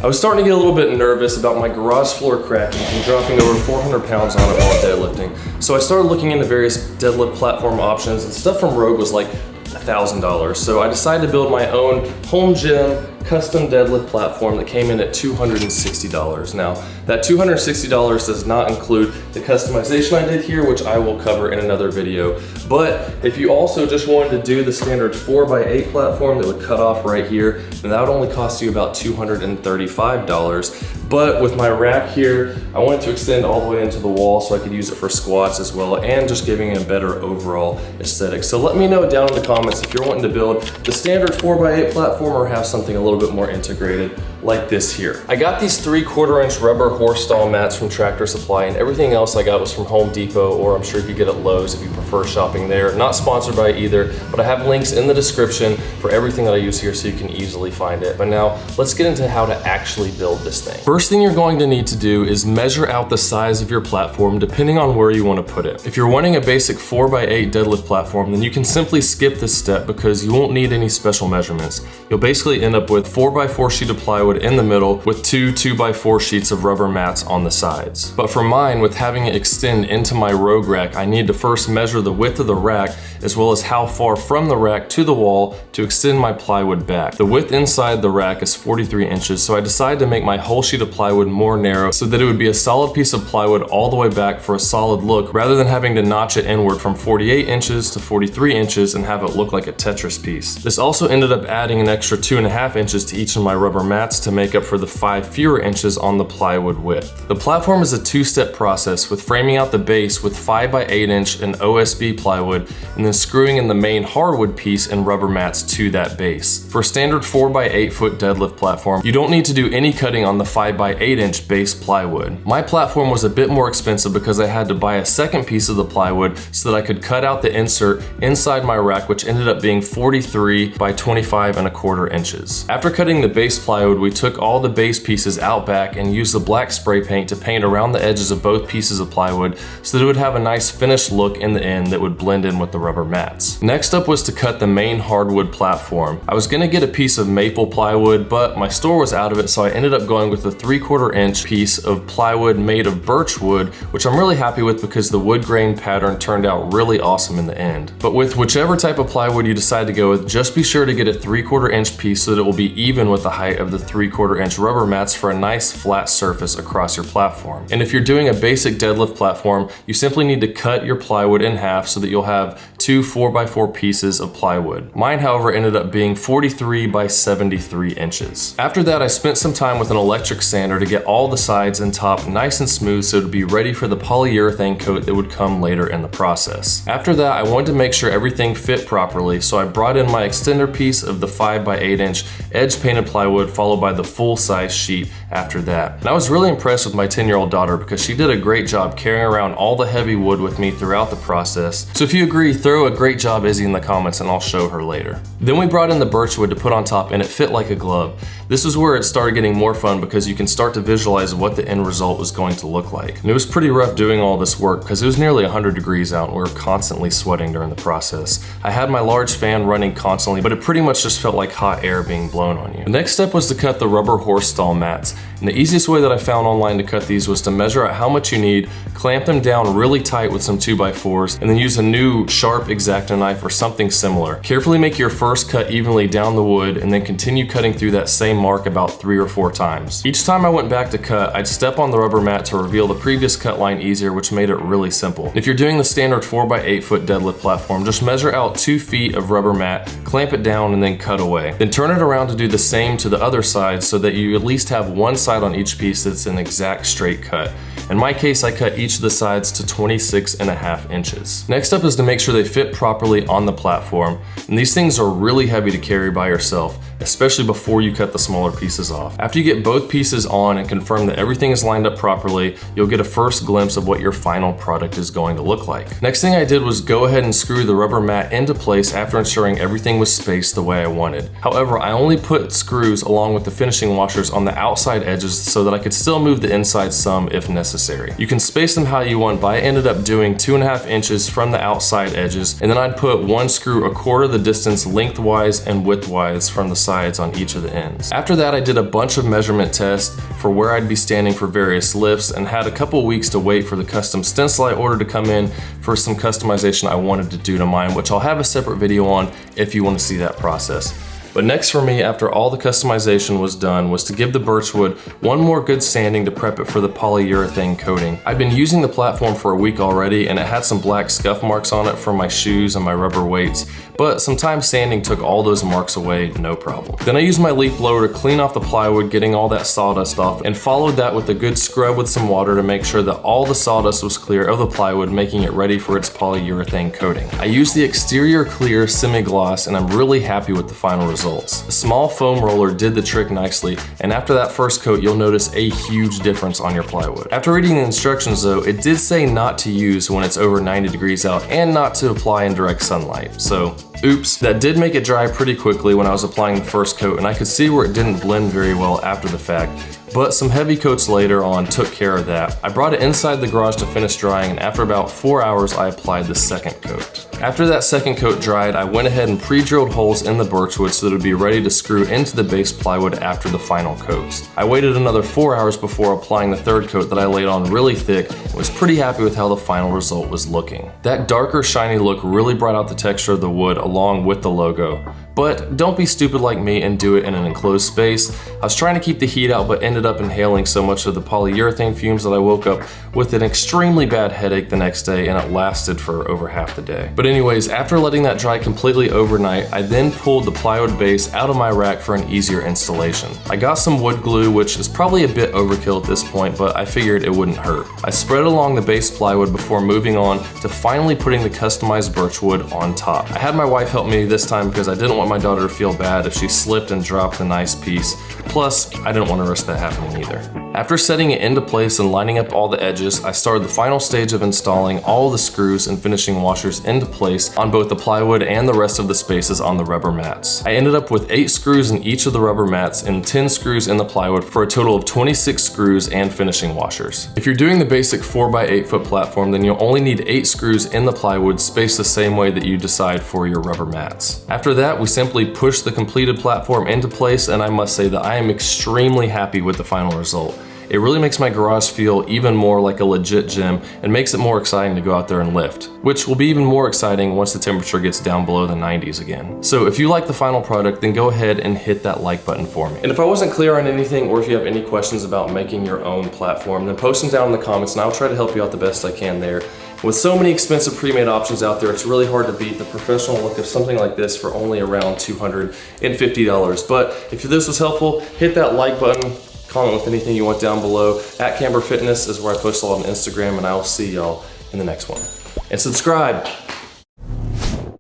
I was starting to get a little bit nervous about my garage floor cracking and dropping over 400 pounds on it while deadlifting. So I started looking into various deadlift platform options, and stuff from Rogue was like $1,000. So I decided to build my own home gym custom deadlift platform that came in at $260. Now, that $260 does not include the customization I did here, which I will cover in another video. But if you also just wanted to do the standard 4x8 platform that would cut off right here, then that would only cost you about $235. But with my rack here, I wanted to extend all the way into the wall so I could use it for squats as well, and just giving it a better overall aesthetic. So let me know down in the comments if you're wanting to build the standard 4x8 platform or have something a little bit more integrated like this here. I got these 3/4 inch rubber horse stall mats from Tractor Supply, and everything else I got was from Home Depot, or I'm sure you could get at Lowe's if you prefer shopping there. Not sponsored by either, but I have links in the description for everything that I use here so you can easily find it. But now let's get into how to actually build this thing. First thing you're going to need to do is measure out the size of your platform depending on where you want to put it. If you're wanting a basic 4x8 deadlift platform, then you can simply skip this step because you won't need any special measurements. You'll basically end up with 4x4 sheet of plywood in the middle with two 2x4 sheets of rubber mats on the sides. But for mine, with having it extend into my Rogue rack, I need to first measure the width of the rack as well as how far from the rack to the wall to extend my plywood back. The width inside the rack is 43 inches, so I decided to make my whole sheet of plywood more narrow so that it would be a solid piece of plywood all the way back for a solid look, rather than having to notch it inward from 48 inches to 43 inches and have it look like a Tetris piece. This also ended up adding an extra 2.5 inches to each of my rubber mats to make up for the 5 fewer inches on the plywood width. The platform is a two-step process, with framing out the base with 5x8 inch and OSB plywood, and then screwing in the main hardwood piece and rubber mats to that base. For a standard 4x8 foot deadlift platform, you don't need to do any cutting on the 5x8 inch base plywood. My platform was a bit more expensive because I had to buy a second piece of the plywood so that I could cut out the insert inside my rack, which ended up being 43 by 25.25 inches. After cutting the base plywood, we took all the base pieces out back and used the black spray paint to paint around the edges of both pieces of plywood so that it would have a nice finished look in the end that would blend in with the rubber mats. Next up was to cut the main hardwood platform. I was gonna get a piece of maple plywood, but my store was out of it, so I ended up going with a 3/4 inch piece of plywood made of birch wood, which I'm really happy with because the wood grain pattern turned out really awesome in the end. But with whichever type of plywood you decide to go with, just be sure to get a 3/4 inch piece so that it will be even with the height of the 3/4 inch rubber mats for a nice flat surface across your platform. And if you're doing a basic deadlift platform, you simply need to cut your plywood in half so that you'll have two 4x4 pieces of plywood. Mine, however, ended up being 43 by 73 inches. After that, I spent some time with an electric sander to get all the sides and top nice and smooth so it would be ready for the polyurethane coat that would come later in the process. After that, I wanted to make sure everything fit properly, so I brought in my extender piece of the 5x8 inch edge painted plywood, followed by the full size sheet after that. And I was really impressed with my 10-year-old daughter because she did a great job carrying around all the heavy wood with me throughout the process. So if you agree, throw a great job Izzy in the comments and I'll show her later. Then we brought in the birch wood to put on top, and it fit like a glove. This is where it started getting more fun because you can start to visualize what the end result was going to look like. And it was pretty rough doing all this work because it was nearly 100 degrees out and we were constantly sweating during the process. I had my large fan running constantly, but it pretty much just felt like hot air being blown on you. The next step was to cut the rubber horse stall mats. And the easiest way that I found online to cut these was to measure out how much you need, clamp them down really tight with some 2x4s, and then use a new sharp X-Acto knife or something similar. Carefully make your first cut evenly down the wood and then continue cutting through that same mark about 3 or 4 times. Each time I went back to cut, I'd step on the rubber mat to reveal the previous cut line easier, which made it really simple. If you're doing the standard 4x8 foot deadlift platform, just measure out 2 feet of rubber mat, clamp it down, and then cut away. Then turn it around to do the same to the other side so that you at least have one side on each piece that's an exact straight cut. In my case, I cut each of the sides to 26.5 inches. Next up is to make sure they fit properly on the platform, and these things are really heavy to carry by yourself, especially before you cut the smaller pieces off. After you get both pieces on and confirm that everything is lined up properly, you'll get a first glimpse of what your final product is going to look like. Next thing I did was go ahead and screw the rubber mat into place after ensuring everything was spaced the way I wanted. However, I only put screws along with the finishing washers on the outside edges so that I could still move the inside some if necessary. You can space them how you want, but I ended up doing 2.5 inches from the outside edges, and then I'd put one screw a quarter the distance lengthwise and widthwise from the sides on each of the ends. After that, I did a bunch of measurement tests for where I'd be standing for various lifts and had a couple weeks to wait for the custom stencil I ordered to come in for some customization I wanted to do to mine, which I'll have a separate video on if you want to see that process. But next for me, after all the customization was done, was to give the birchwood one more good sanding to prep it for the polyurethane coating. I've been using the platform for a week already, and it had some black scuff marks on it from my shoes and my rubber weights, but some time sanding took all those marks away, no problem. Then I used my leaf blower to clean off the plywood, getting all that sawdust off, and followed that with a good scrub with some water to make sure that all the sawdust was clear of the plywood, making it ready for its polyurethane coating. I used the exterior clear semi-gloss, and I'm really happy with the final result. The small foam roller did the trick nicely, and after that first coat, you'll notice a huge difference on your plywood. After reading the instructions though, it did say not to use when it's over 90 degrees out and not to apply in direct sunlight. So, oops. That did make it dry pretty quickly when I was applying the first coat, and I could see where it didn't blend very well after the fact. But some heavy coats later on took care of that. I brought it inside the garage to finish drying, and after about 4 hours, I applied the second coat. After that second coat dried, I went ahead and pre-drilled holes in the birchwood so that it would be ready to screw into the base plywood after the final coats. I waited another 4 hours before applying the third coat that I laid on really thick, and was pretty happy with how the final result was looking. That darker, shiny look really brought out the texture of the wood along with the logo. But don't be stupid like me and do it in an enclosed space. I was trying to keep the heat out, but ended up inhaling so much of the polyurethane fumes that I woke up with an extremely bad headache the next day, and it lasted for over half the day. But anyways, after letting that dry completely overnight, I then pulled the plywood base out of my rack for an easier installation. I got some wood glue, which is probably a bit overkill at this point, but I figured it wouldn't hurt. I spread along the base plywood before moving on to finally putting the customized birchwood on top. I had my wife help me this time because I didn't want my daughter to feel bad if she slipped and dropped the nice piece. Plus, I didn't want to risk that happening either. After setting it into place and lining up all the edges, I started the final stage of installing all the screws and finishing washers into place on both the plywood and the rest of the spaces on the rubber mats. I ended up with 8 screws in each of the rubber mats and 10 screws in the plywood for a total of 26 screws and finishing washers. If you're doing the basic 4x8 foot platform, then you'll only need 8 screws in the plywood spaced the same way that you decide for your rubber mats. After that, we simply pushed the completed platform into place, and I must say that I am extremely happy with the final result. It really makes my garage feel even more like a legit gym and makes it more exciting to go out there and lift, which will be even more exciting once the temperature gets down below the 90s again. So if you like the final product, then go ahead and hit that like button for me. And if I wasn't clear on anything, or if you have any questions about making your own platform, then post them down in the comments and I'll try to help you out the best I can there. With so many expensive pre-made options out there, it's really hard to beat the professional look of something like this for only around $250. But if this was helpful, hit that like button, comment with anything you want down below. @Camber Fitness is where I post a lot on Instagram, and I will see y'all in the next one. And subscribe.